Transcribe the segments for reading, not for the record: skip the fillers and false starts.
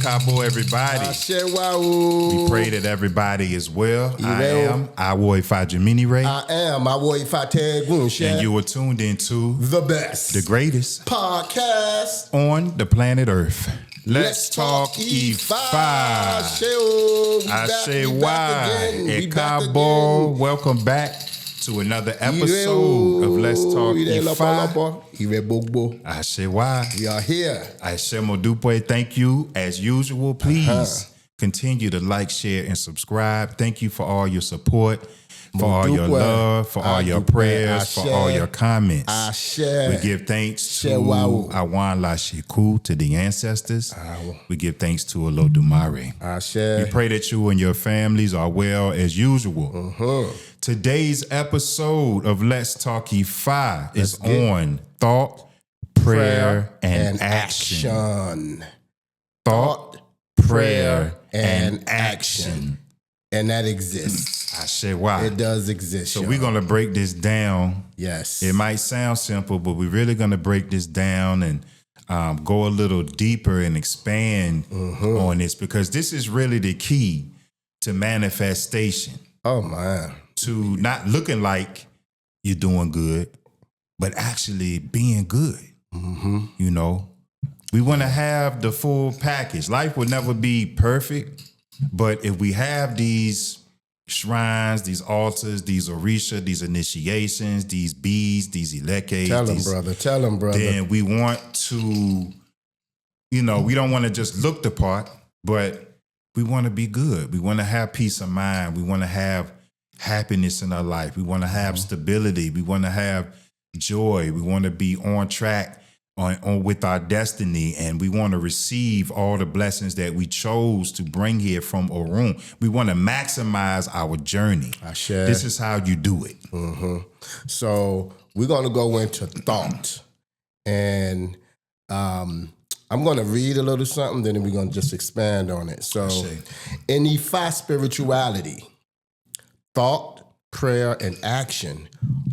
Cabo, everybody. We pray that everybody is well. I am IFA Jimini Ray. I am IFA Tegun. And you are tuned into the best, the greatest podcast on the planet Earth. Let's talk IFA. I say why. Cabo, welcome back to another episode of Let's Talk IFA. I say why. We are here. I say Modupe, thank you. As usual, please continue to like, share, and subscribe. Thank you for all your support, for all your love, for all your prayers, for all your comments. We give thanks to Awan Lashiku, to the ancestors. We give thanks to Olodumare. We pray that you and your families are well as usual. Today's episode of Let's Talk IFA is on thought, prayer, and action. Thought, prayer, and action. And that exists. I say why. It does exist. So we're going to break this down. Yes. It might sound simple, but we're really going to break this down and go a little deeper and expand on this, because this is really the key to manifestation. Oh, man. To not looking like you're doing good, but actually being good. You know, we want to have the full package. Life will never be perfect, but if we have these shrines, these altars, these orisha, these initiations, these beads, these elekes, tell them, brother. Then we want to, you know, we don't want to just look the part, but we want to be good. We want to have peace of mind. We want to have happiness in our life. We want to have stability. We want to have joy. We want to be on track on with our destiny, and we want to receive all the blessings that we chose to bring here from Orun. We want to maximize our journey. This is how you do it. So we're going to go into thought, and I'm going to read a little something, then we're going to just expand on it. So in IFA spirituality, thought, prayer, and action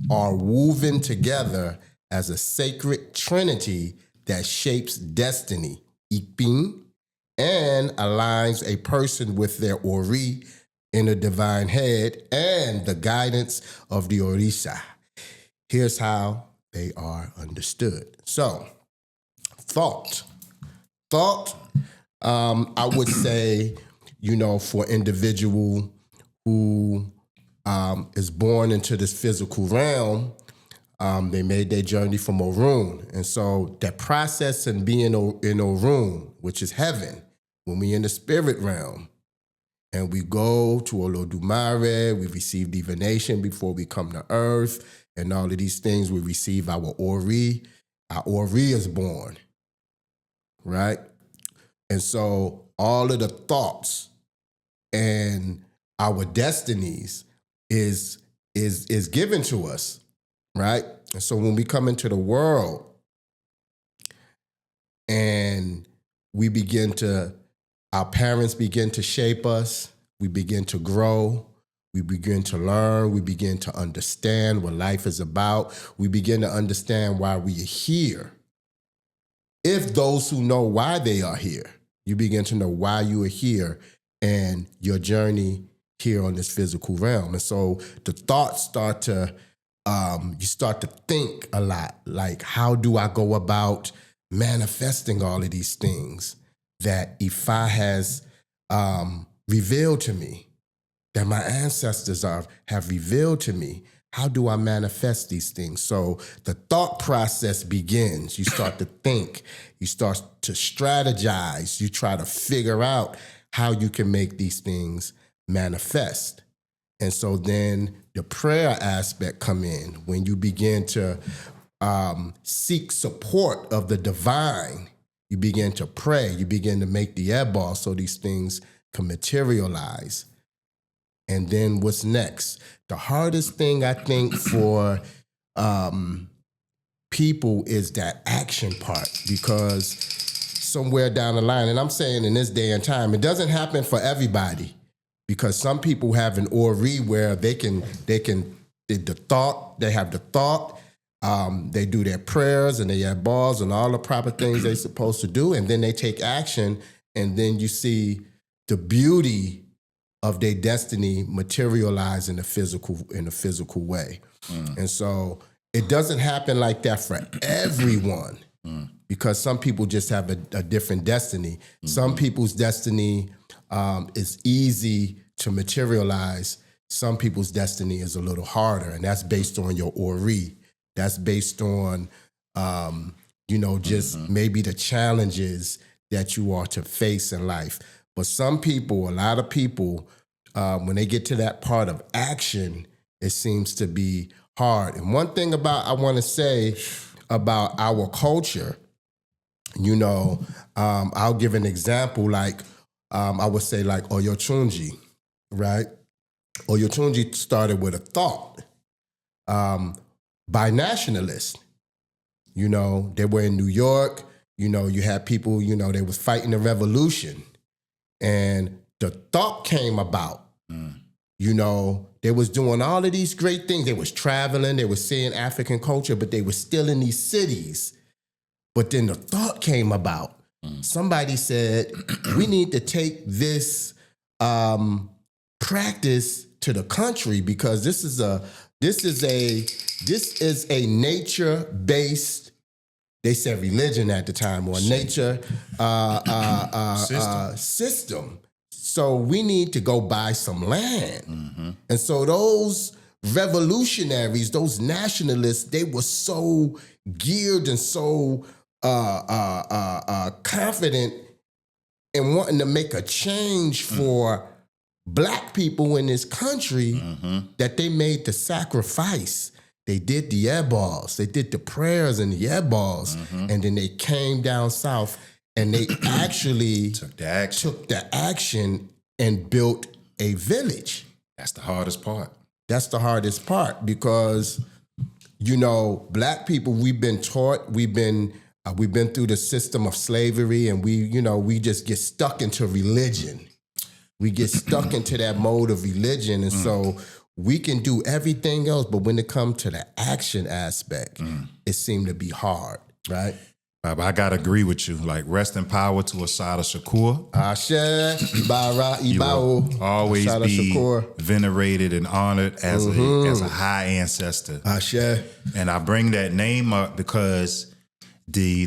are woven together as a sacred trinity that shapes destiny, Ipin, and aligns a person with their Ori, inner divine head, and the guidance of the Orisha. Here's how they are understood. So, thought. I would say, you know, for individual who is born into this physical realm, they made their journey from Orun. And so that process in being in Orun, which is heaven, when we in the spirit realm, and we go to Olodumare, we receive divination before we come to earth, and all of these things, we receive our Ori. Our Ori is born, right? And so all of the thoughts and our destinies is given to us, right? And so when we come into the world and our parents begin to shape us, we begin to grow, we begin to learn, we begin to understand what life is about, we begin to understand why we are here. If those who know why they are here, you begin to know why you are here and your journey here on this physical realm. And so the thoughts start to, you start to think a lot, like, how do I go about manifesting all of these things that IFA has revealed to me, that my ancestors have revealed to me? How do I manifest these things? So the thought process begins. You start to think, you start to strategize, you try to figure out how you can make these things manifest. And so then the prayer aspect come in when you begin to seek support of the divine. You begin to pray, you begin to make the eyeball so these things can materialize. And then what's next? The hardest thing, I think, for people is that action part, because somewhere down the line, and I'm saying in this day and time, it doesn't happen for everybody, because some people have an ori where they have the thought, they do their prayers and they have balls and all the proper things they're supposed to do, and then they take action, and then you see the beauty of their destiny materialize in a physical way. And so it doesn't happen like that for everyone, because some people just have a different destiny. Some people's destiny is easy to materialize. Some people's destiny is a little harder, and that's based on your ori. That's based on, just maybe the challenges that you are to face in life. But some people, a lot of people, when they get to that part of action, it seems to be hard. And one thing I want to say about our culture, I'll give an example, like I would say like Oyochunji, right? Oyochunji started with a thought by nationalists. They were in New York. You had people, they was fighting the revolution. And the thought came about. They was doing all of these great things. They was traveling. They was seeing African culture, but they were still in these cities. But then the thought came about. Somebody said, we need to take this practice to the country, because this is a nature-based, they said religion at the time, or nature system. So we need to go buy some land. And so those revolutionaries, those nationalists, they were so geared and so confident in wanting to make a change for Black people in this country that they made the sacrifice. They did the eyeballs, they did the prayers and the eyeballs, and then they came down south and they actually took the action and built a village. That's the hardest part. That's the hardest part, because Black people, we've been taught, we've been through the system of slavery, and we just get stuck into religion. We get stuck into that mode of religion, and so we can do everything else, but when it comes to the action aspect, it seemed to be hard, right? I gotta agree with you. Like, rest in power to Asada Shakur. Ashe, Ibara, You will Ibao, always Asada be Shakur. venerated and honored as a high ancestor. Ashe. And I bring that name up because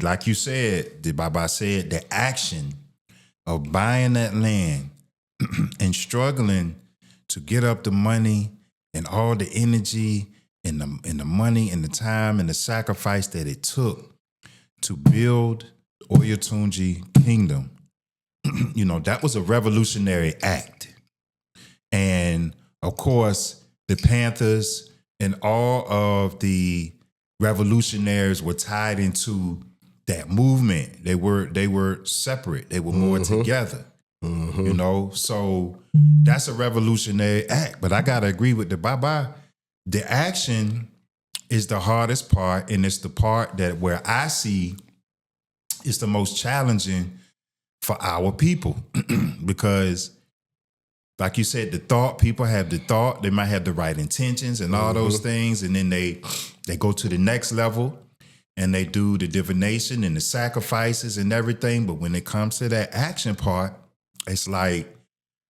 like you said, the Baba said, the action of buying that land and struggling to get up the money and all the energy and the money and the time and the sacrifice that it took to build Oyotunji Kingdom, that was a revolutionary act. And of course, the Panthers and all of the revolutionaries were tied into that movement. They were separate. They were more together. So that's a revolutionary act. But I gotta agree with the Baba. The action is the hardest part, and it's the part that where I see is the most challenging for our people. Because like you said, the thought, people have the thought, they might have the right intentions and all those things, and then they go to the next level and they do the divination and the sacrifices and everything. But when it comes to that action part, it's like,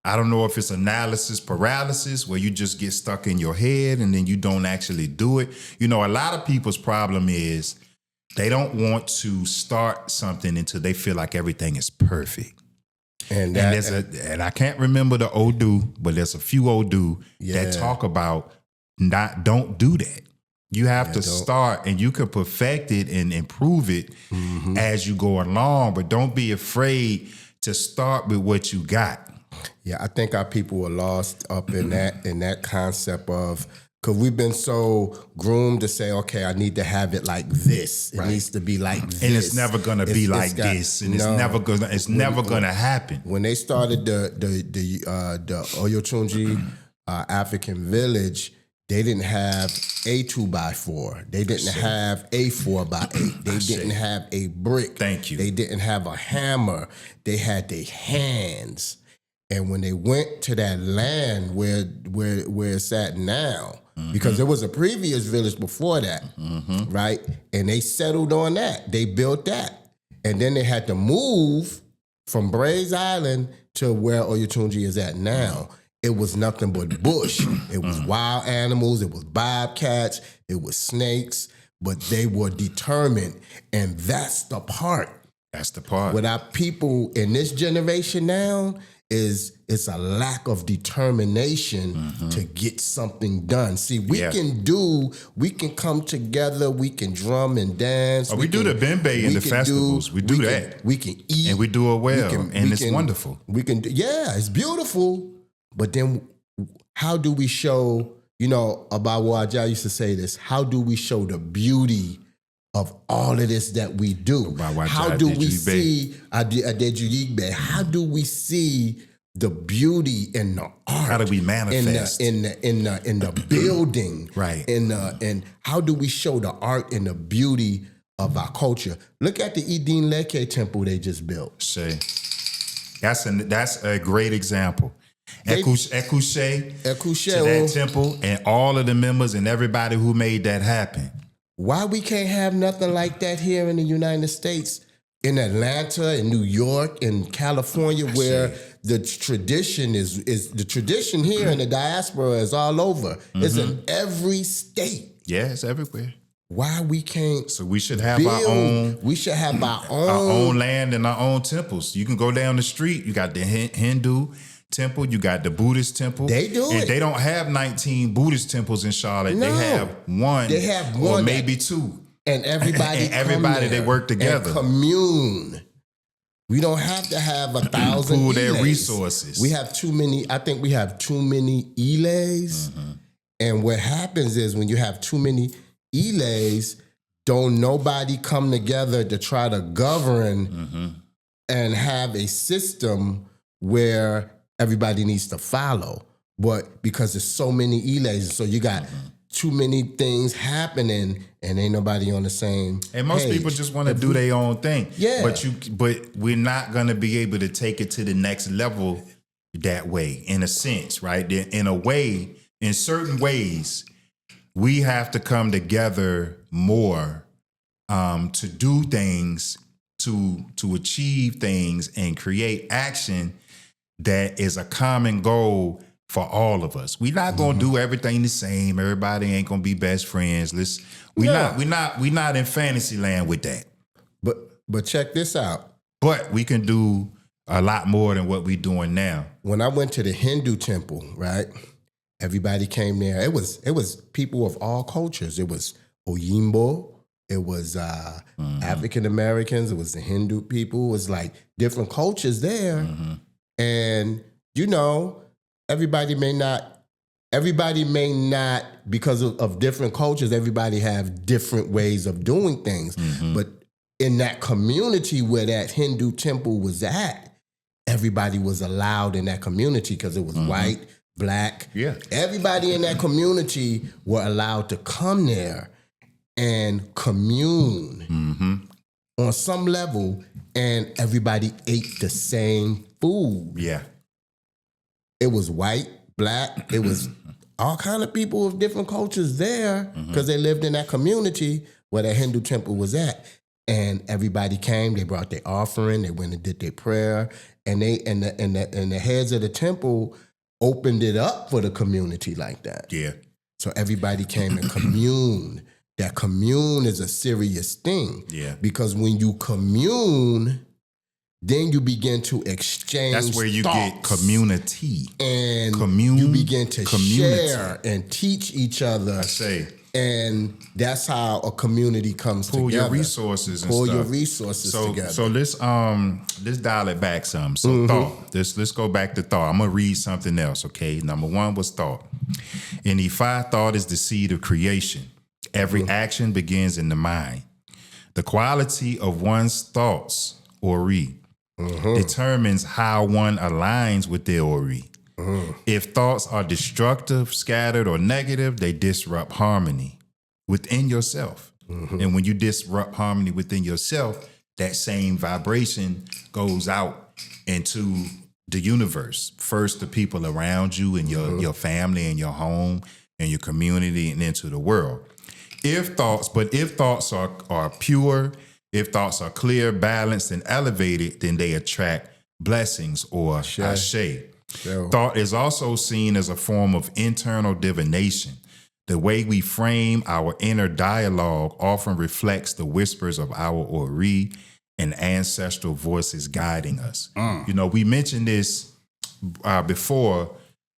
I don't know if it's analysis paralysis, where you just get stuck in your head and then you don't actually do it. A lot of people's problem is they don't want to start something until they feel like everything is perfect. And I can't remember the Odu, but there's a few Odu that talk about don't do that. You have to start, and you can perfect it and improve it as you go along, but don't be afraid to start with what you got. Yeah, I think our people are lost up in that concept of, because we've been so groomed to say, okay, I need to have it like this. It needs to be like this. And it's never gonna be like this. And it's never gonna happen. When they started the Oyochunji African village, They didn't have a 2x4. They didn't have a 4x8. They didn't have a brick. Thank you. They didn't have a hammer. They had their hands. And when they went to that land where it's at now, because there was a previous village before that, right? And they settled on that. They built that. And then they had to move from Brays Island to where Oyotunji is at now. It was nothing but bush. It was wild animals. It was bobcats. It was snakes. But they were determined. And that's the part. That's the part. What our people in this generation now is it's a lack of determination to get something done. See, we can come together, we can drum and dance. We do the bembe in the festivals. We do that. We can eat. And we do it well. And it's wonderful. We can do, it's beautiful. But then how do we show, Abawaja used to say this, how do we show the beauty of all of this that we do? How do we see how do we see the beauty in the art? How do we manifest in the building? Right. And how do we show the art and the beauty of our culture? Look at the Idin Leke temple they just built. Say, that's a great example. Ekushe to that temple and all of the members and everybody who made that happen. Why we can't have nothing like that here in the United States, in Atlanta, in New York, in California, where the tradition is the tradition here in the diaspora is all over. It's in every state. Yeah, it's everywhere. Why we can't? So we should have our own. We should have our own land and our own temples. You can go down the street. You got the Hindu temple, you got the Buddhist temple. They do and it. They don't have 19 Buddhist temples in Charlotte. No. They have one. They have one, or maybe two. And everybody, they work together, and commune. We don't have to have 1,000 pool their resources. We have too many. I think we have too many Ilays. And what happens is when you have too many Ilays, don't nobody come together to try to govern and have a system where everybody needs to follow. But because there's so many Ilays, so you got too many things happening and ain't nobody on the same And most page. people just want to do their own thing. Yeah. But we're not going to be able to take it to the next level that way, in a sense, right? In a way, in certain ways, we have to come together more to do things, to achieve things and create action that is a common goal for all of us. We're not gonna do everything the same. Everybody ain't gonna be best friends. We're not in fantasy land with that. But check this out. But we can do a lot more than what we're doing now. When I went to the Hindu temple, right? Everybody came there. It was people of all cultures. It was Oyimbo. It was African Americans. It was the Hindu people. It was like different cultures there. And, everybody may not, because of different cultures, everybody have different ways of doing things. But in that community where that Hindu temple was at, everybody was allowed in that community because it was white, black. Yeah. Everybody in that community were allowed to come there and commune on some level, and everybody ate the same food. Yeah. It was white, black. It was all kind of people of different cultures there because they lived in that community where that Hindu temple was at. And everybody came. They brought their offering. They went and did their prayer. And the heads of the temple opened it up for the community like that. Yeah. So everybody came and communed. That commune is a serious thing. Yeah. Because when you commune, then you begin to exchange. That's where you get community. And you begin to share and teach each other. I say. And that's how a community comes together. Pull your resources and stuff. Pull your resources together. So let's dial it back some. So thought. Let's go back to thought. I'm gonna read something else, okay? Number one was thought. In IFA, thought is the seed of creation. Every action begins in the mind. The quality of one's thoughts, ori, determines how one aligns with the ori. If thoughts are destructive, scattered, or negative, they disrupt harmony within yourself. And when you disrupt harmony within yourself, that same vibration goes out into the universe. First, the people around you and your family and your home and your community, and into the world. If thoughts are pure, if thoughts are clear, balanced, and elevated, then they attract blessings, or ashe. Thought is also seen as a form of internal divination. The way we frame our inner dialogue often reflects the whispers of our Ori and ancestral voices guiding us. You know, we mentioned this before.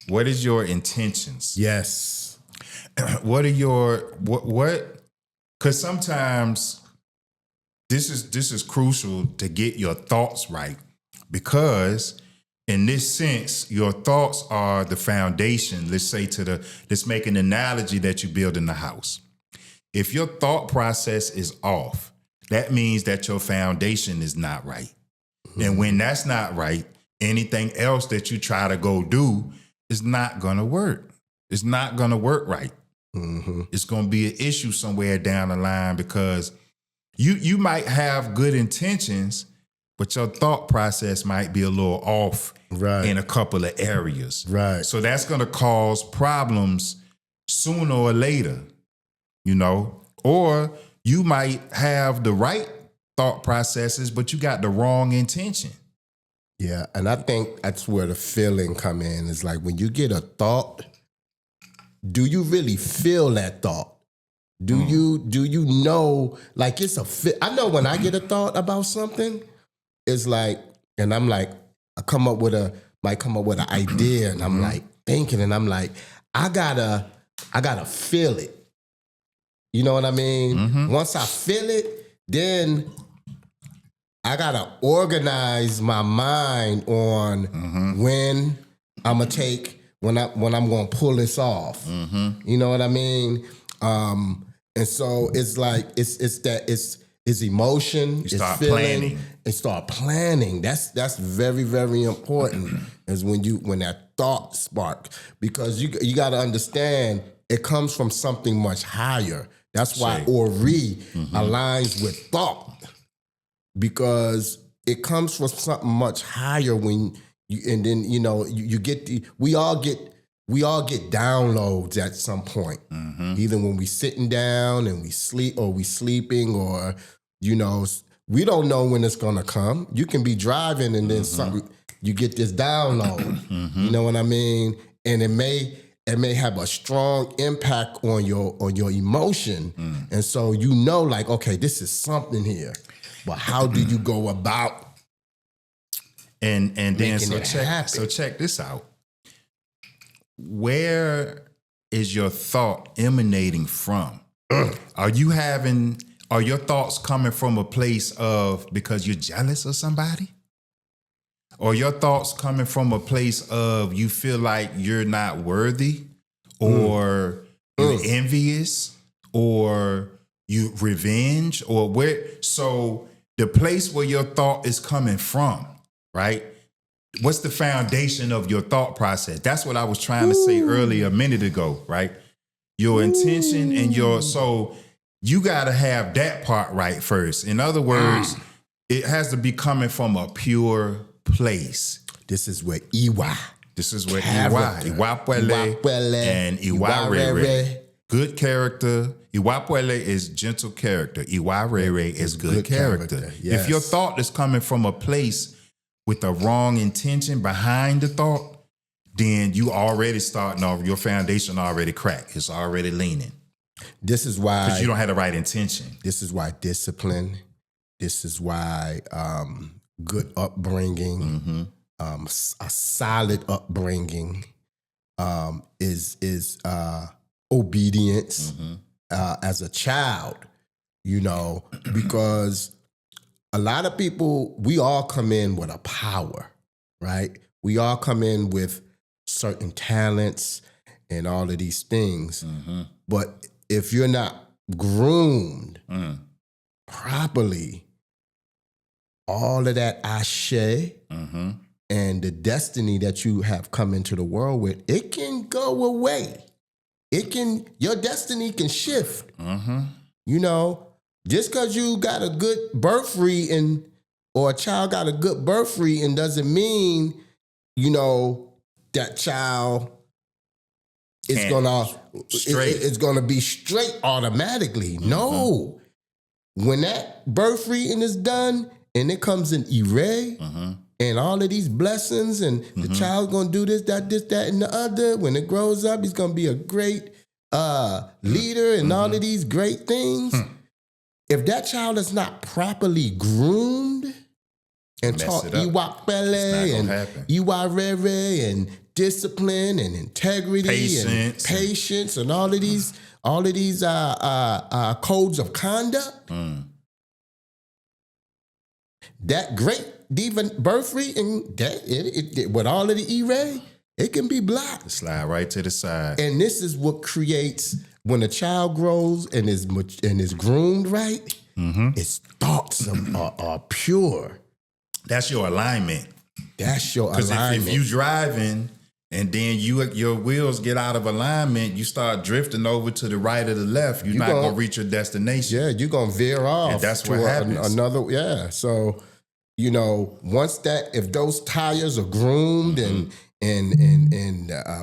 What is your intentions? Yes. What are your what? Because sometimes this is crucial to get your thoughts right, because in this sense, your thoughts are the foundation. Let's make an analogy that you build in the house. If your thought process is off, that means that your foundation is not right. And when that's not right, anything else that you try to go do is not gonna work. It's not gonna work right. It's gonna be an issue somewhere down the line, because you might have good intentions, but your thought process might be a little off in a couple of areas. Right. So that's going to cause problems sooner or later, you know? Or you might have the right thought processes, but you got the wrong intention. Yeah, and I think that's where the feeling come in. Is like when you get a thought, do you really feel that thought? Do you know, like it's I know when I get a thought about something, it's like, and I'm like, might come up with an idea, and I'm like thinking, and I'm like, I gotta feel it. You know what I mean? Once I feel it, then I gotta organize my mind on when I'm gonna pull this off. You know what I mean? And so it's like it's emotion, it's feeling, planning. And start planning. That's very, very important. Is when that thought spark, because you got to understand it comes from something much higher. That's why Ori aligns with thought, because it comes from something much higher. We all get downloads at some point. Either when we sitting down and we sleep, or we sleeping, or we don't know when it's gonna come. You can be driving and then something, you get this download. You know what I mean? And it may have a strong impact on your emotion. And so like, okay, this is something here. But how do you go about and then so check this out. Where is your thought emanating from? Are your thoughts coming from a place of because you're jealous of somebody? Or your thoughts coming from a place of you feel like you're not worthy, or you're envious, or you revenge, or where? So the place where your thought is coming from, right? What's the foundation of your thought process? That's what I was trying to say earlier a minute ago, right? Your intention and so you got to have that part right first. In other words, it has to be coming from a pure place. This is where Iwa. Iwapwele and Iwarere. Good character. Iwapwele is gentle character. Iwarere is good character. Yes. If your thought is coming from a place with the wrong intention behind the thought, then you already starting off, your foundation already cracked. It's already leaning. This is why, because you don't have the right intention. This is why discipline. This is why good upbringing, a solid upbringing, is obedience as a child. Because a lot of people, we all come in with a power, right? We all come in with certain talents and all of these things. But if you're not groomed properly, all of that ashe and the destiny that you have come into the world with, it can go away. Your destiny can shift. You know, just because you got a good birth reading or a child got a good birth reading doesn't mean, you know, that child is it's gonna be straight automatically. No. When that birth reading is done and it comes in IFA and all of these blessings and the child's gonna do this, that, and the other. When it grows up, he's gonna be a great leader and all of these great things. If that child is not properly groomed and taught Iwakpele and Iwarere and discipline and integrity and patience and all of these codes of conduct, that great even birth rate and that with all of the E-ray, it can be blocked. Slide right to the side. And this is what creates when a child grows and is groomed right. Its thoughts are pure. That's your alignment. That's your alignment. Because if you driving and then your wheels get out of alignment, you start drifting over to the right or the left. You're not gonna reach your destination. Yeah, you're gonna veer off. And that's what happens. So, you know, if those tires are groomed and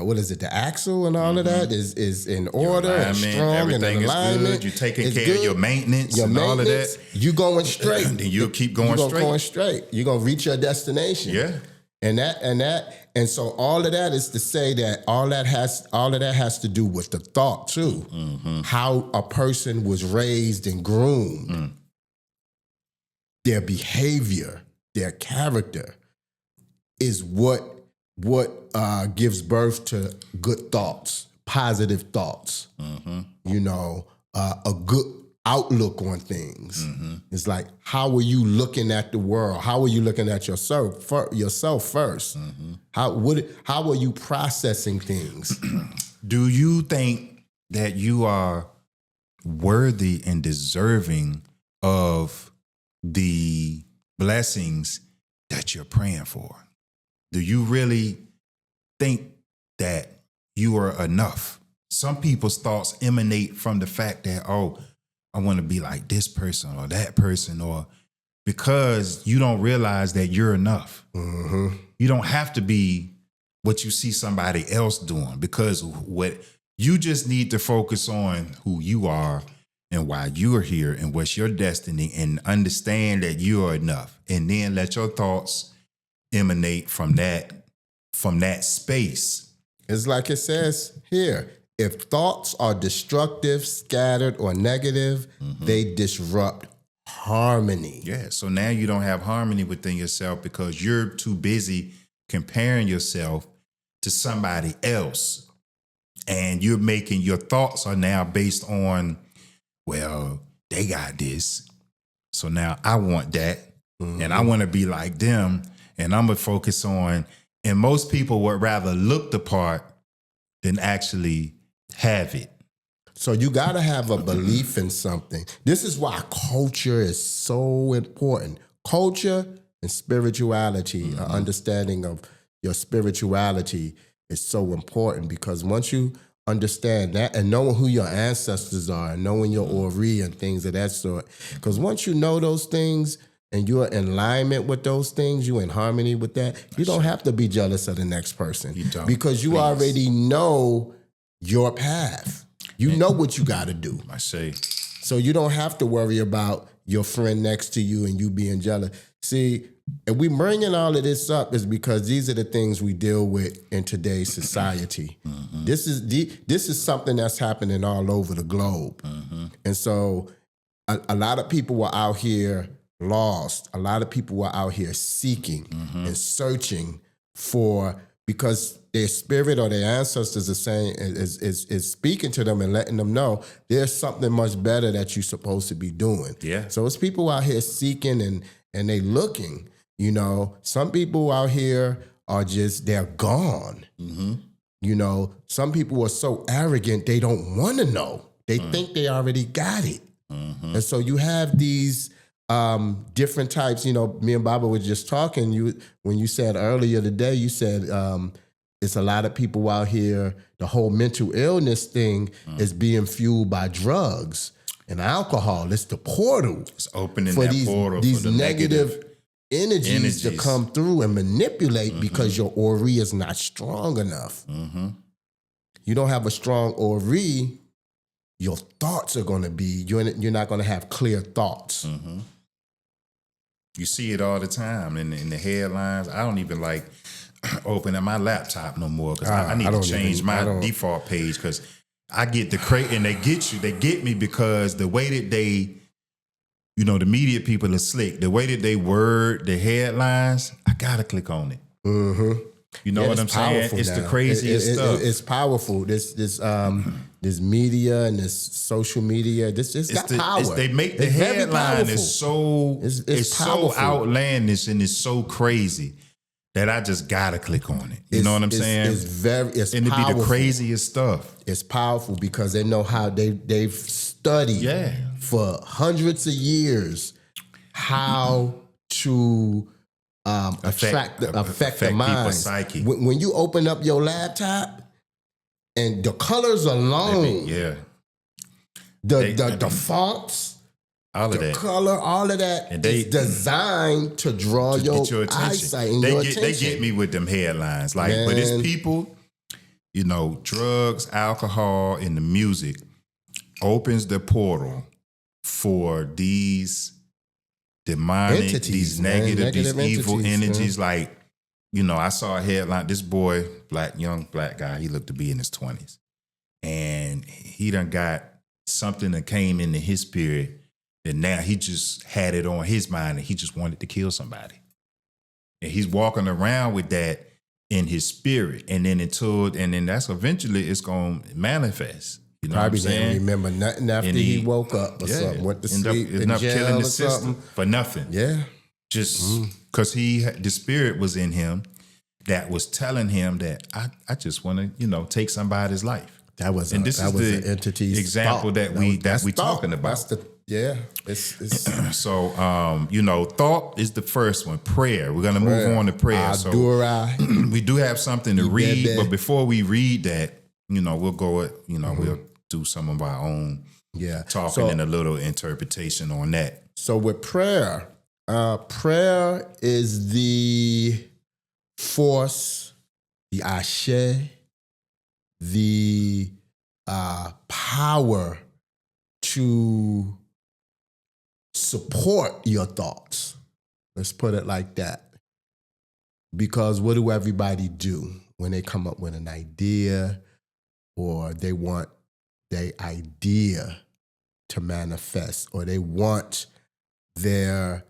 what is it? The axle and all of that is in order and strong, everything and alignment. Is good. You're taking care of your maintenance and all of that. You going straight. And then you'll keep going straight. You're going straight. You're gonna reach your destination. Yeah. And so all of that is to say that all of that has to do with the thought too. How a person was raised and groomed. Their behavior, their character is what gives birth to good thoughts, positive thoughts. You know, a good outlook on things. It's like, how are you looking at the world? How are you looking at yourself first? How are you processing things? Do you think that you are worthy and deserving of the blessings that you're praying for? Do you really think that you are enough? Some people's thoughts emanate from the fact that, oh, I want to be like this person or that person, or because you don't realize that you're enough. You don't have to be what you see somebody else doing, because what you just need to focus on who you are and why you are here and what's your destiny, and understand that you are enough. And then let your thoughts emanate from that space. It's like it says here. If thoughts are destructive, scattered, or negative, they disrupt harmony. Yeah, so now you don't have harmony within yourself because you're too busy comparing yourself to somebody else. And you're making your thoughts are now based on, well, they got this, so now I want that, and I want to be like them, and I'm going to focus on, and most people would rather look the part than actually have it. So you got to have a belief in something. This is why culture is so important. Culture and spirituality, an understanding of your spirituality is so important, because once you understand that and knowing who your ancestors are and knowing your Ori and things of that sort, because once you know those things and you're in alignment with those things, you're in harmony with that, you don't have to be jealous of the next person. You don't. Because you already know your path. You know what you got to do. I say. So you don't have to worry about your friend next to you and you being jealous. See, if we bringing all of this up is because these are the things we deal with in today's society. This is something that's happening all over the globe. And so a lot of people were out here lost. A lot of people were out here seeking and searching for, because their spirit or their ancestors are saying is speaking to them and letting them know there's something much better that you're supposed to be doing. Yeah. So it's people out here seeking and they looking. You know, some people out here are just, they're gone. You know, some people are so arrogant they don't want to know. They think they already got it. And so you have these different types. Me and Baba were just talking. When you said earlier today, you said it's a lot of people out here. The whole mental illness thing is being fueled by drugs and alcohol. It's the portal. It's opening for that portal these for the negative energies to come through and manipulate because your Ori is not strong enough. You don't have a strong Ori, your thoughts are going to be, you're not going to have clear thoughts. You see it all the time in the headlines. I don't even like opening my laptop no more because I need to change my default page because I get the crate and they get me because the way that they, the media people are slick. The way that they word the headlines, I gotta click on it. You know what I'm saying? It's the craziest stuff. It's powerful. This media and this social media. It's got power. They make the headline is so outlandish and it's so crazy that I just gotta click on it. You know what I'm saying? It's and powerful. It be the craziest stuff. It's powerful because they know how they've studied for hundreds of years how to affect the mind. Psyche. When you open up your laptop and the colors alone, the fonts, all of the that color, all of that is designed to draw your attention. Eyesight and your attention. They get me with them headlines, but it's people, drugs, alcohol, and the music opens the portal for these demonic, entities, these negative, these evil energies. Man. I saw a headline. This boy, young black guy, he looked to be in his 20s, and he done got something that came into his spirit. And now he just had it on his mind and he just wanted to kill somebody. And he's walking around with that in his spirit. And then that's eventually it's going to manifest. You know Probably what I'm saying? didn't remember nothing after he woke up or something. Went to sleep in jail killing the or system something. for nothing. Yeah. Just because the spirit was in him that was telling him that I just want to, take somebody's life. That was an entity's example thought. that we talking about. It's so thought is the first one. Prayer. We're gonna move on to prayer. We do have something to read, but before we read that, we'll go. We'll do some of our own talking and a little interpretation on that. So with prayer, prayer is the force, the ashe, the power to support your thoughts. Let's put it like that. Because what do everybody do when they come up with an idea or they want their idea to manifest or they want their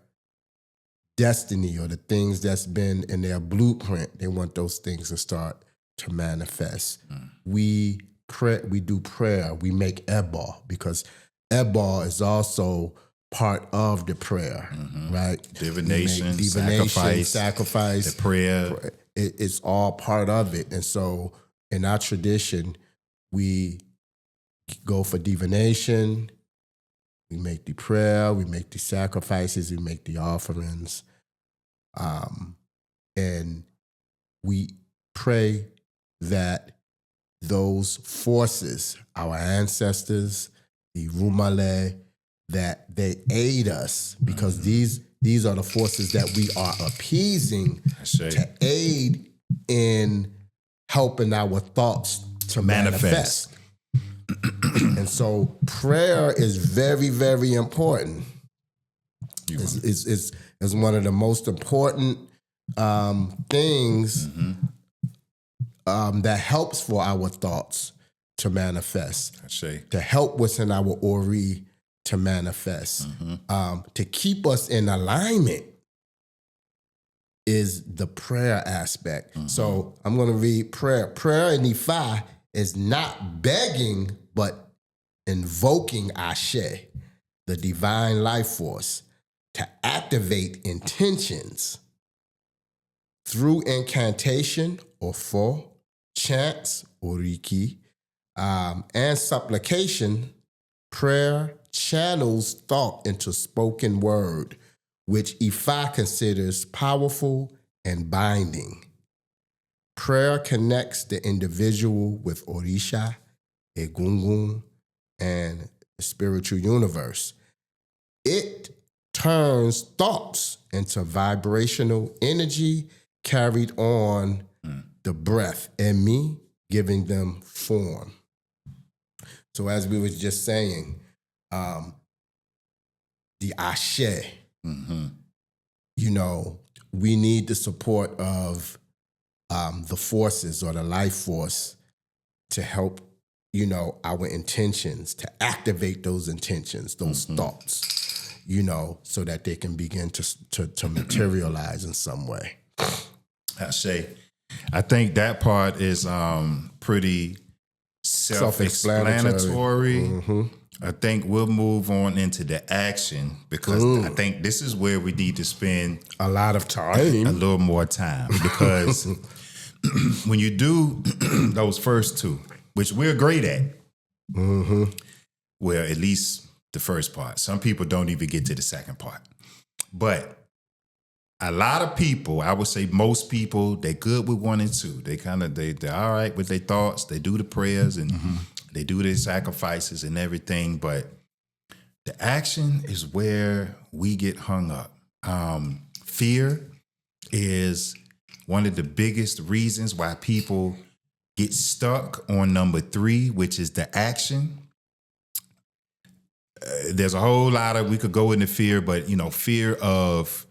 destiny or the things that's been in their blueprint, they want those things to start to manifest. We do prayer. We make Ebal because Ebal is also part of the prayer, right? Divination, sacrifice, the prayer. It's all part of it. And so in our tradition, we go for divination, we make the prayer, we make the sacrifices, we make the offerings, and we pray that those forces, our ancestors, the Rumale, that they aid us because these are the forces that we are appeasing to aid in helping our thoughts to manifest. And so prayer is very, very important. It's one of the most important things that helps for our thoughts to manifest, to help what's in our Ori to manifest, to keep us in alignment is the prayer aspect. So I'm going to read prayer. Prayer in IFA is not begging, but invoking Ashe, the divine life force, to activate intentions through incantation or for chants, oriki, and supplication. Prayer channels thought into spoken word, which IFA considers powerful and binding. Prayer connects the individual with Orisha, Egungun, and the spiritual universe. It turns thoughts into vibrational energy carried on the breath, Emi, giving them form. So as we was just saying, the Ashe, you know, we need the support of the forces or the life force to help, you know, our intentions, to activate those intentions, those thoughts, you know, so that they can begin to materialize in some way. Ashe. I think that part is pretty self-explanatory. I think we'll move on into the action because I think this is where we need to spend a lot of time, a little more time, because when you do those first two, which we're great at, well, at least the first part. Some people don't even get to the second part, but a lot of people, I would say most people, they're good with 1 and 2. They're all right with their thoughts. They do the prayers and they do their sacrifices and everything. But the action is where we get hung up. Fear is one of the biggest reasons why people get stuck on number 3, which is the action. There's a whole lot of, we could go into fear, but, you know, fear of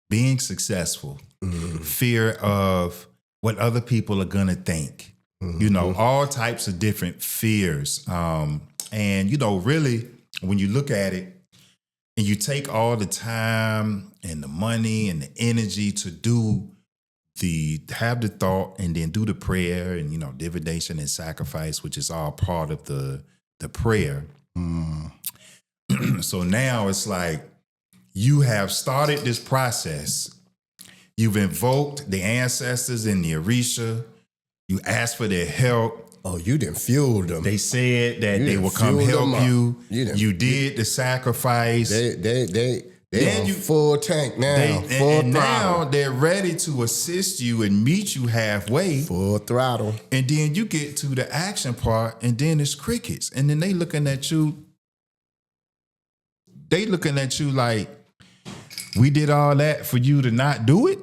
being successful, fear of what other people are gonna think, you know, all types of different fears. And, you know, really, when you look at it and you take all the time and the money and the energy to have the thought and then do the prayer and, you know, divination and sacrifice, which is all part of the prayer. So now it's like, you have started this process. You've invoked the ancestors in the Orisha. You asked for their help. Oh, you done fueled them. They said that they will come help you. You did the sacrifice. They on full tank now. And now they're ready to assist you and meet you halfway. Full throttle. And then you get to the action part, and then it's crickets. And then they looking at you. They looking at you like, we did all that for you to not do it?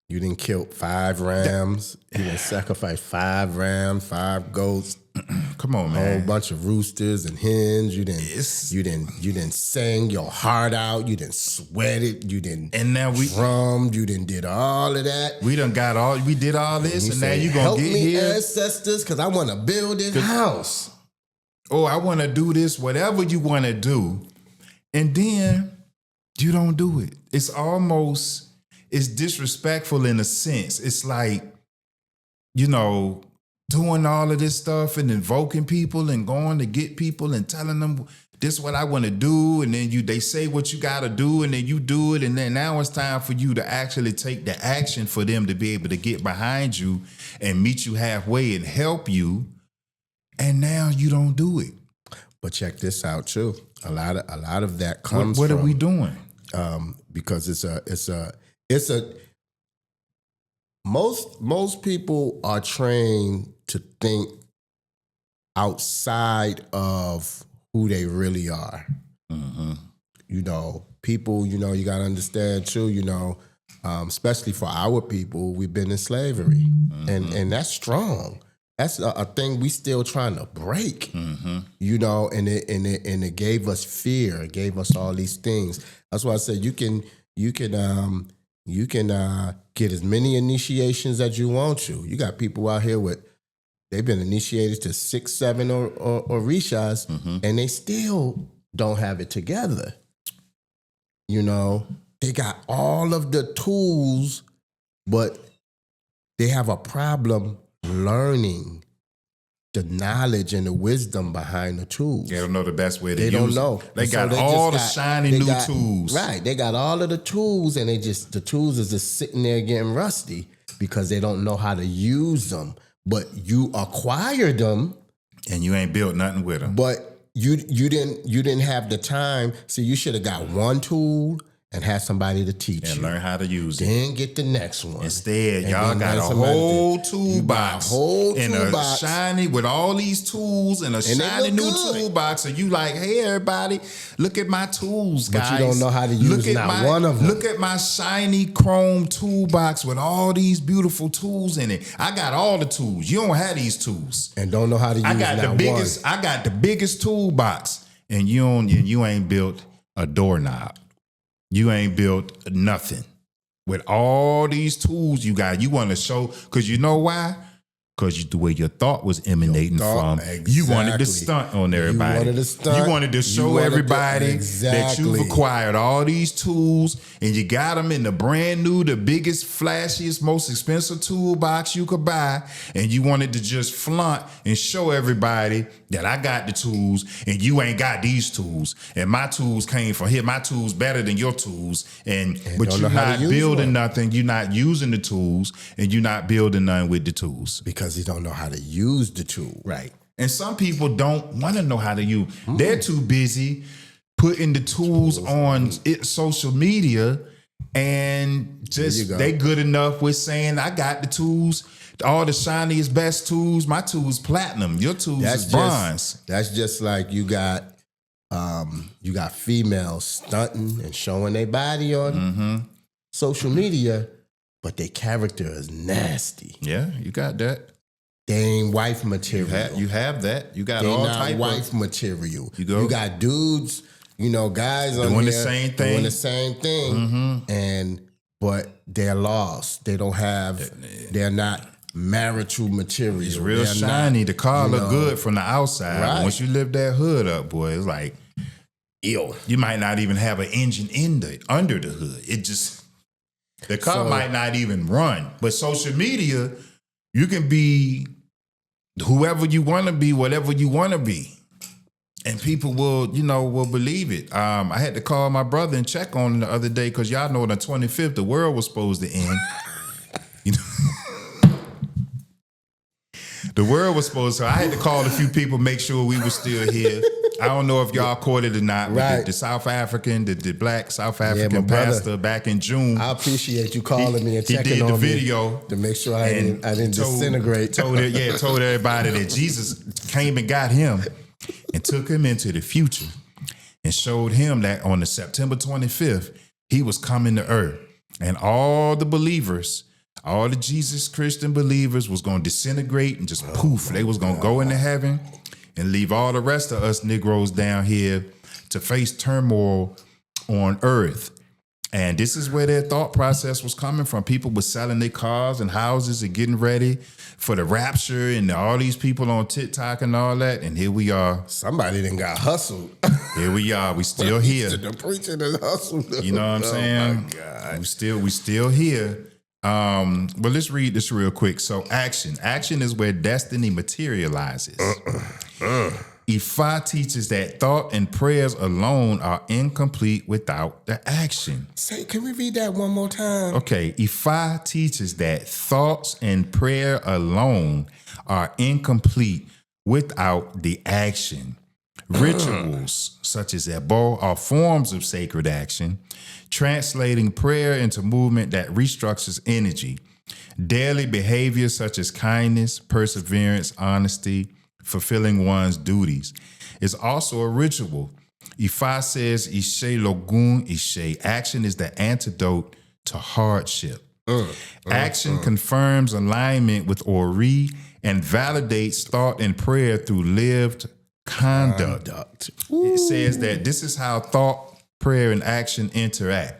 You didn't kill 5 rams. You didn't sacrifice 5 rams, 5 goats. Come on, man. A whole bunch of roosters and hens. You didn't sing your heart out. You didn't sweat it. You didn't drummed. You didn't did all of that. We did all this, and now you gonna help get me, here, ancestors, because I want to build this house. Oh, I want to do this, whatever you want to do, and then you don't do it. It's disrespectful in a sense. It's like, you know, doing all of this stuff and invoking people and going to get people and telling them this is what I want to do. And then they say what you got to do, and then you do it. And then now it's time for you to actually take the action for them to be able to get behind you and meet you halfway and help you. And now you don't do it. But check this out too. A lot of that comes What are we doing? Because most people are trained to think outside of who they really are. You know, people, you know, you got to understand too, you know, especially for our people, we've been in slavery, and that's strong. That's a thing we still trying to break, you know, and it gave us fear. It gave us all these things. That's why I said you can get as many initiations as you want to. You got people out here they've been initiated to 6, 7 or Orishas, and they still don't have it together. You know, they got all of the tools, but they have a problem learning the knowledge and the wisdom behind the tools. They don't know the best way to use it. They don't know. They got all the shiny new tools. Right. They got all of the tools, and the tools is just sitting there getting rusty because they don't know how to use them. But you acquire them. And you ain't built nothing with them. But you didn't have the time. So you should have got one tool and had somebody to teach and you. learn how to use it. Then get the next one. Instead, And y'all then got learn a somebody whole to- toolbox. You got a whole and toolbox. a shiny with all these tools and a they shiny look new good. toolbox. And you like, hey, everybody, look at my tools, But guys. you don't know how to use one of them. Look at my shiny chrome toolbox with all these beautiful tools in it. I got all the tools. You don't have these tools. And don't know how to use I got the biggest. one. I got the biggest toolbox, and you ain't built a doorknob. You ain't built nothing. With all these tools you got, you want to show, because you know why? Because the way your thought was emanating from, you wanted to stunt on everybody. You wanted to stunt. You wanted to show everybody that you've Exactly. acquired all these tools and you got them in the brand new, the biggest, flashiest, most expensive toolbox you could buy. And you wanted to just flaunt and show everybody that I got the tools and you ain't got these tools. And my tools came from here. My tools better than your tools. But don't you're know how to not use building one. nothing. You're not using the tools and you're not building nothing with the tools. Because he don't know how to use the tool. Right. And some people don't want to know how to use. They're too busy putting the tools on social media and just they good enough with saying, I got the tools, all the shiniest, best tools. My tools platinum. Your tools is bronze. That's just like you got females stunting and showing their body on social media, but their character is nasty. Yeah, you got that. They ain't wife material. You have that. You got They all not type wife of material. You got dudes, guys on doing the here same thing. doing the same thing, but they're lost. They don't have. They're not marital material. It's real They're shiny. not, The car look good from the outside. Right. Once you lift that hood up, boy, it's like, ill. You might not even have an engine under the hood. It just, the car might not even run. But social media, you can be whoever you want to be, whatever you want to be. And people will believe it. I had to call my brother and check on him the other day because y'all know on the 25th, the world was supposed to end. The world was supposed to. I had to call a few people, make sure we were still here. I don't know if y'all caught it or not. Right. The South African, the black South African pastor back in June. I appreciate you calling me and checking on me. He did the me video to make sure I didn't disintegrate. Told everybody that Jesus came and got him and took him into the future and showed him that on the September 25th, he was coming to earth. And all the believers, all the Jesus Christian believers was going to disintegrate and just poof. They was going to go into heaven and leave all the rest of us Negroes down here to face turmoil on earth. And this is where their thought process was coming from. People were selling their cars and houses and getting ready for the rapture and all these people on TikTok and all that. And here we are. Somebody done got hustled. Here we are. We still here. The preacher done hustled. You know what I'm saying? Oh my God. We still here. But let's read this real quick. So action is where destiny materializes. IFA teaches that thought and prayers alone are incomplete without the action. Can we read that one more time? Okay, IFA teaches that thoughts and prayer alone are incomplete without the action. Rituals such as Ebo are forms of sacred action, translating prayer into movement that restructures energy. Daily behaviors such as kindness, perseverance, honesty, fulfilling one's duties is also a ritual. Ifa says, Ishe Logun Ishe. Action is the antidote to hardship. Action confirms alignment with Ori and validates thought and prayer through lived conduct. It says that this is how thought, prayer, and action interact.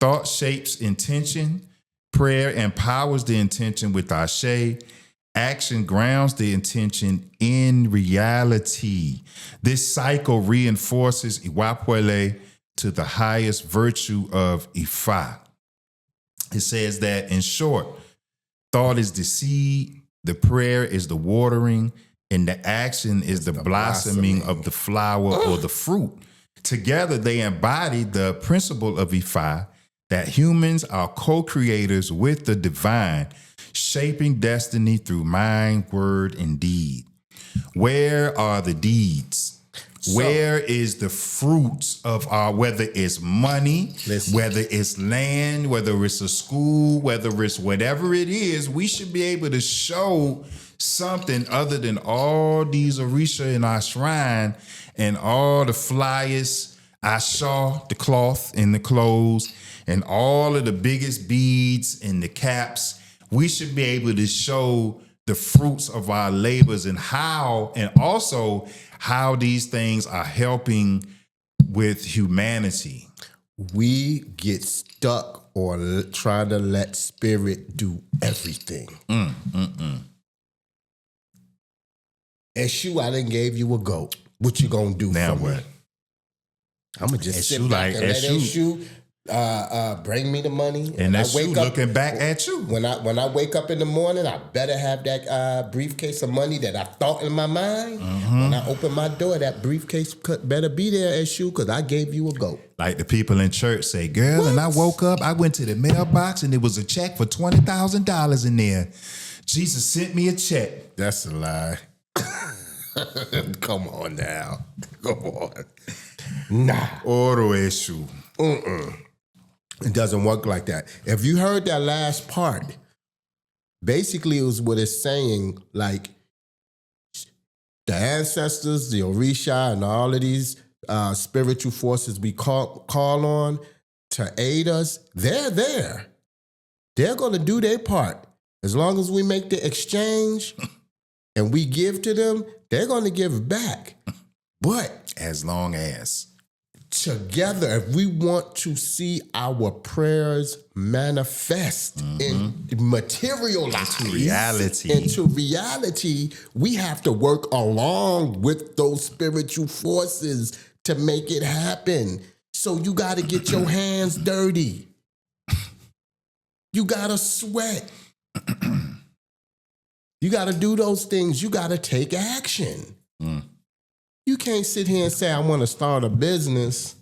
Thought shapes intention. Prayer empowers the intention with Ashe. Action grounds the intention in reality. This cycle reinforces Iwapwele to the highest virtue of Ifa. It says that, in short, thought is the seed, the prayer is the watering, and the action is the blossoming of the flower or the fruit. Together, they embody the principle of Ifa, that humans are co-creators with the divine, shaping destiny through mind, word, and deed. Where are the deeds? Where is the fruits of our, whether it's money, whether it's land, whether it's a school, whether it's whatever it is, we should be able to show something other than all these Orisha in our shrine and all the flyers. I saw the cloth and the clothes and all of the biggest beads and the caps. We should be able to show the fruits of our labors and also how these things are helping with humanity. We get stuck on trying to let spirit do everything. Eshu, I done gave you a goat. What you gonna do now for what? me? I'm gonna just sit Eshu back and let Eshu bring me the money. And that's you looking back at you. When I wake up in the morning, I better have that briefcase of money that I thought in my mind. When I open my door, that briefcase better be there, Eshu, because I gave you a goat. Like the people in church say, girl, and I woke up, I went to the mailbox and there was a check for $20,000 in there. Jesus sent me a check. That's a lie. Come on now. Come on. Nah. Oro Eshu. It doesn't work like that. If you heard that last part, basically it was what it's saying, like the ancestors, the Orisha, and all of these spiritual forces we call on to aid us, they're there. They're going to do their part. As long as we make the exchange and we give to them, they're going to give back. But as long as together, if we want to see our prayers manifest and materialize into reality, we have to work along with those spiritual forces to make it happen. So you got to get your hands dirty. You got to sweat. You got to do those things. You got to take action. You can't sit here and say, I want to start a business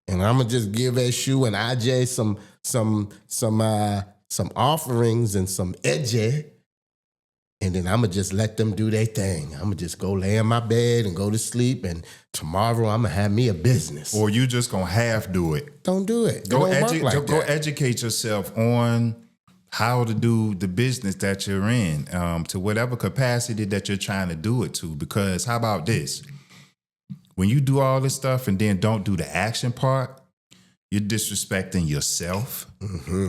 and I'm going to just give Eshu and IJ some offerings and some edge, and then I'm going to just let them do their thing. I'm going to just go lay in my bed and go to sleep, and tomorrow I'm going to have me a business. Or you just going to half do it. Don't do it. Go educate yourself on how to do the business that you're in, to whatever capacity that you're trying to do it to. Because how about this? When you do all this stuff and then don't do the action part, you're disrespecting yourself,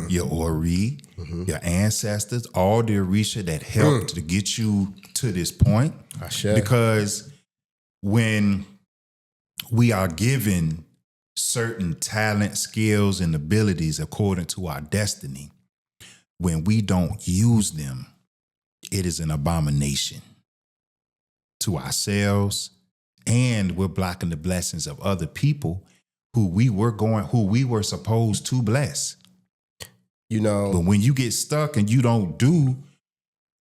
your Ori, your ancestors, all the Orisha that helped to get you to this point. Because when we are given certain talent, skills, and abilities according to our destiny, when we don't use them, it is an abomination to ourselves, and we're blocking the blessings of other people who we were supposed to bless. You know, but when you get stuck and you don't do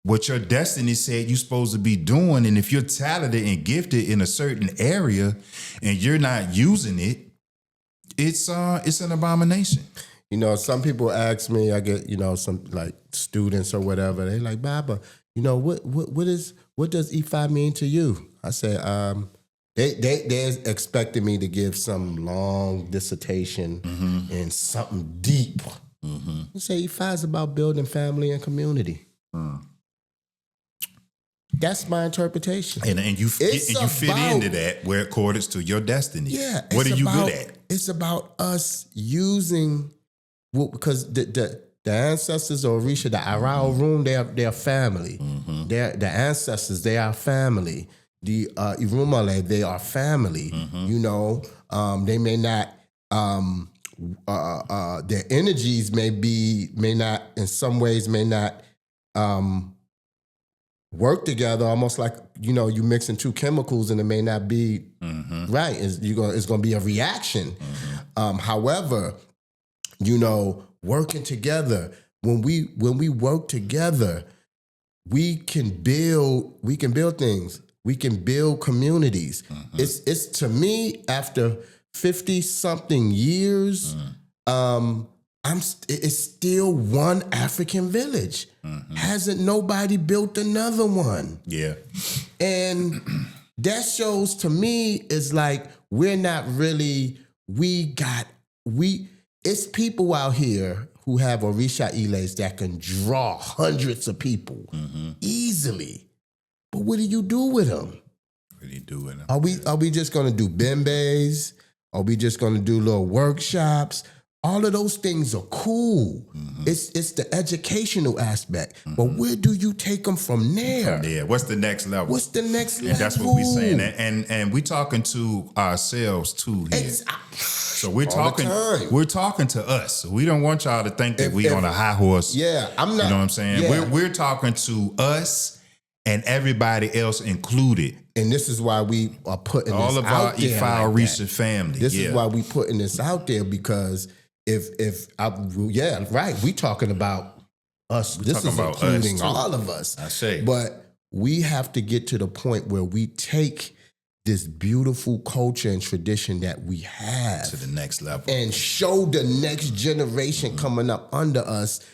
what your destiny said you're supposed to be doing, and if you're talented and gifted in a certain area and you're not using it, it's an abomination. You know, some people ask me, I get, some like students or whatever, they like, Baba, what does IFA mean to you? I say, they're expecting me to give some long dissertation and something deep. I say IFA is about building family and community. That's my interpretation. And you fit into that where it accordance to your destiny. Yeah. What are you good at? It's about us using, because the ancestors of Orisha, the Arao room, they're family. The ancestors, they are family. The Irumale, they are family. They may not, their energies may not, in some ways, may not work together, almost like, you mixing two chemicals and it may not be right. It's going to be a reaction. However, working together, when we work together, we can build things. We can build communities. It's to me, after 50 something years, it's still one African village. Hasn't nobody built another one? Yeah. And that shows to me is like we're not really, it's people out here who have Orisha Iles that can draw hundreds of people easily. But what do you do with them? What do you do with them? Are we just gonna do bembes? Are we just gonna do little workshops? All of those things are cool. It's the educational aspect. But where do you take them from there? Yeah. What's the next level? What's the next level? And that's what we're saying. And we talking to ourselves too here. So we're talking to us. We don't want y'all to think that we on a high horse. Yeah, I'm not. You know what I'm saying? Yeah. We're talking to us and everybody else included. And this is why we are putting all this of out our there IFA like Orisha that. family. This is why we putting this out there, because we talking about us. This is including all of us. I say. But we have to get to the point where we take this beautiful culture and tradition that we have to the next level and show the next generation coming up under us,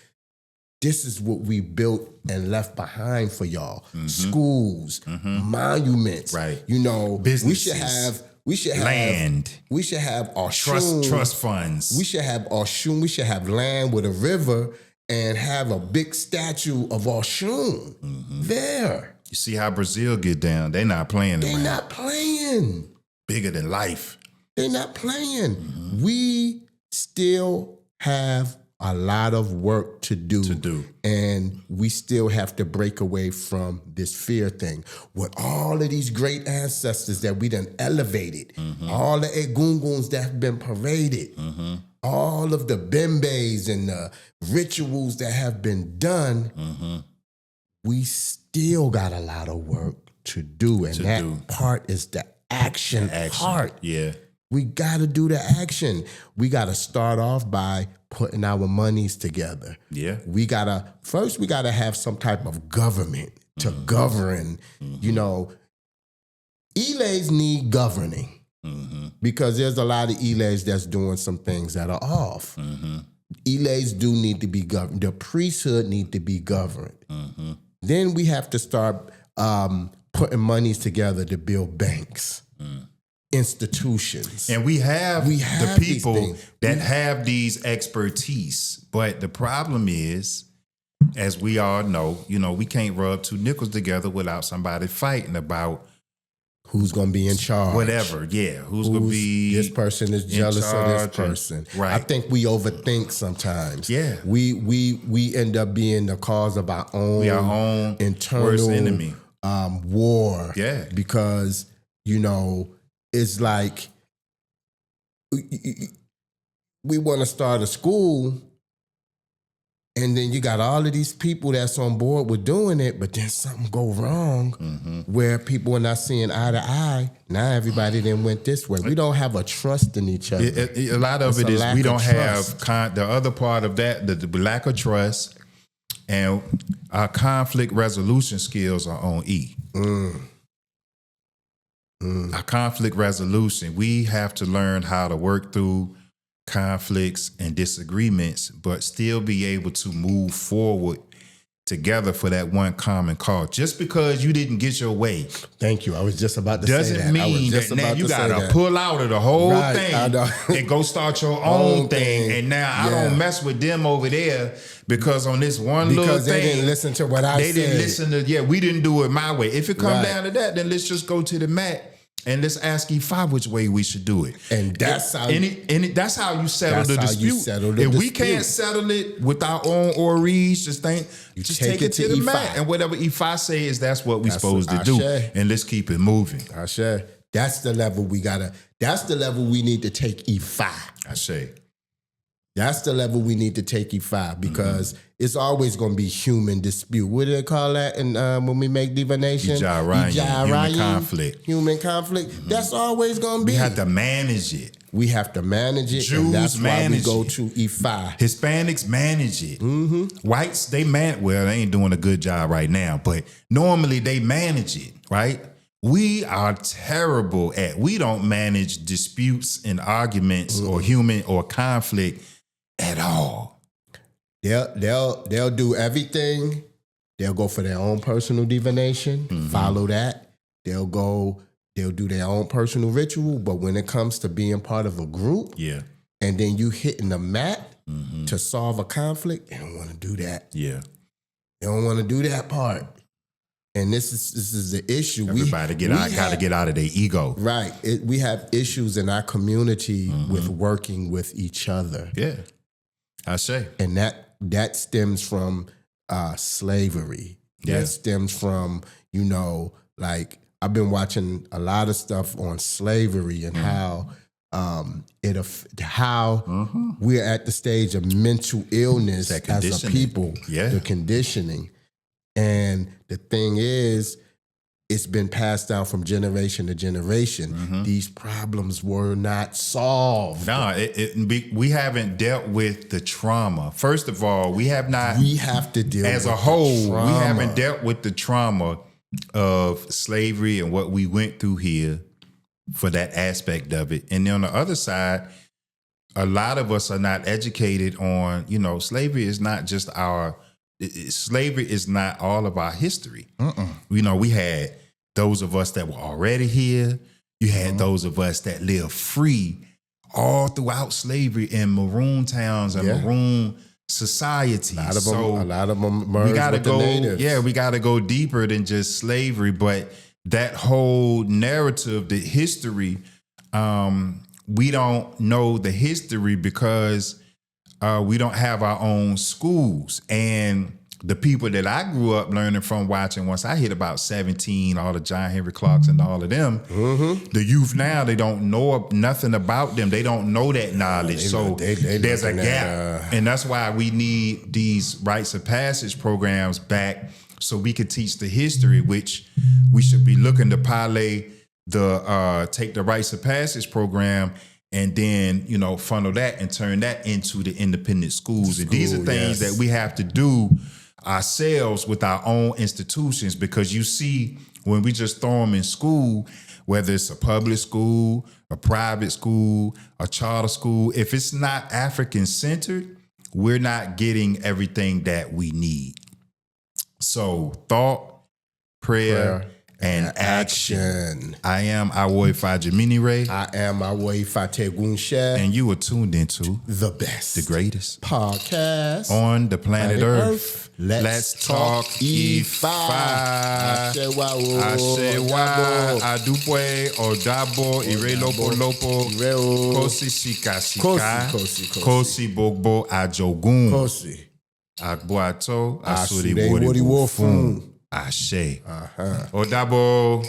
this is what we built and left behind for y'all. Schools, monuments, right? You know, businesses. We should have land. We should have Oshun. Trust funds. We should have Oshun. We should have land with a river and have a big statue of Oshun there. You see how Brazil get down? They're not playing. They're not playing. Bigger than life. They're not playing. We still have a lot of work to do. And we still have to break away from this fear thing. With all of these great ancestors that we done elevated, all the egunguns that have been paraded, all of the bembes and the rituals that have been done, we still got a lot of work to do. And that part is the action part. Yeah. We got to do the action. We got to start off by putting our monies together. Yeah. We got to have some type of government to govern. You know, Iles need governing because there's a lot of Iles that's doing some things that are off. Iles do need to be governed. The priesthood need to be governed. Then we have to start putting monies together to build banks. Institutions. And we have the people that have these expertise. But the problem is, as we all know, we can't rub two nickels together without somebody fighting about who's going to be in charge. Whatever, yeah. Who's going to be this person is jealous of this person. Right. I think we overthink sometimes. Yeah. We end up being the cause of our own internal worst enemy. War. Yeah. Because, it's like we want to start a school, and then you got all of these people that's on board with doing it, but then something go wrong where people are not seeing eye to eye. Now everybody then went this way. We don't have a trust in each other. A lot of it is we don't have the other part of that, the lack of trust, and our conflict resolution skills are on E. Our conflict resolution, we have to learn how to work through conflicts and disagreements, but still be able to move forward together for that one common cause. Just because you didn't get your way. Thank you. I was just about to say that. Doesn't mean that now you got to pull out of the whole thing and go start your own thing. And now I don't mess with them over there because on this little thing. Because they didn't listen to what I said. They didn't listen to, we didn't do it my way. If it come down to that, then let's just go to the mat. And let's ask IFA which way we should do it. And that's how that's how you settle the dispute. If we can't settle it with our own Oris, just take it to the mat. And whatever IFA say is that's what we're supposed to do. And let's keep it moving. That's the level that's the level we need to take IFA. That's the level we need to take IFA because it's always going to be human dispute. What do they call that? And when we make divination, human conflict. Human conflict. That's always going to be. We have to manage it. Jews and that's why we go to IFA. Hispanics manage it. Whites, they ain't doing a good job right now, but normally they manage it, right? We are terrible we don't manage disputes and arguments or human or conflict at all. They'll do everything. They'll go for their own personal divination, follow that. They'll go they'll do their own personal ritual, but when it comes to being part of a group, and then you hitting the mat to solve a conflict, they don't want to do that. Yeah. They don't want to do that part. And this is the issue. Everybody got to get out of their ego. Right. We have issues in our community with working with each other. Yeah, I say. And that stems from slavery. That stems from, like I've been watching a lot of stuff on slavery and how we're at the stage of mental illness as a people, the conditioning. And the thing is, it's been passed down from generation to generation. These problems were not solved. No, we haven't dealt with the trauma. First of all, we have not. We have to deal as with a whole. the We haven't dealt with the trauma of slavery and what we went through here for that aspect of it. And then on the other side, a lot of us are not educated on. Slavery is not just slavery is not all of our history. We had those of us that were already here. You had those of us that lived free all throughout slavery in maroon towns and maroon societies. A lot of them merged with the natives. Yeah, we got to go deeper than just slavery. But that whole narrative, the history, we don't know the history because we don't have our own schools. And the people that I grew up learning from watching, once I hit about 17, all the John Henry Clarks and all of them, the youth now, they don't know nothing about them. They don't know that knowledge. There's a gap. And that's why we need these rites of passage programs back so we could teach the history, which we should be looking to parlay take the rites of passage program and then, funnel that and turn that into the independent schools. And these are things that we have to do ourselves with our own institutions, because you see, when we just throw them in school, whether it's a public school, a private school, a charter school, if it's not African-centered, we're not getting everything that we need. So thought, prayer, and action. I am IFA Jimini Ray. I am IFA Tegunshe. And you are tuned into the best, the greatest podcast on the planet Earth. Let's talk IFA. Asewa, Adupwe, Odabo, Ire Lopo Lopo, Kosi Sika Sika, Kosi Bogbo, Ajogun, Kosi Agboato, Asuri Wori Wofun. Ashe. Odabo.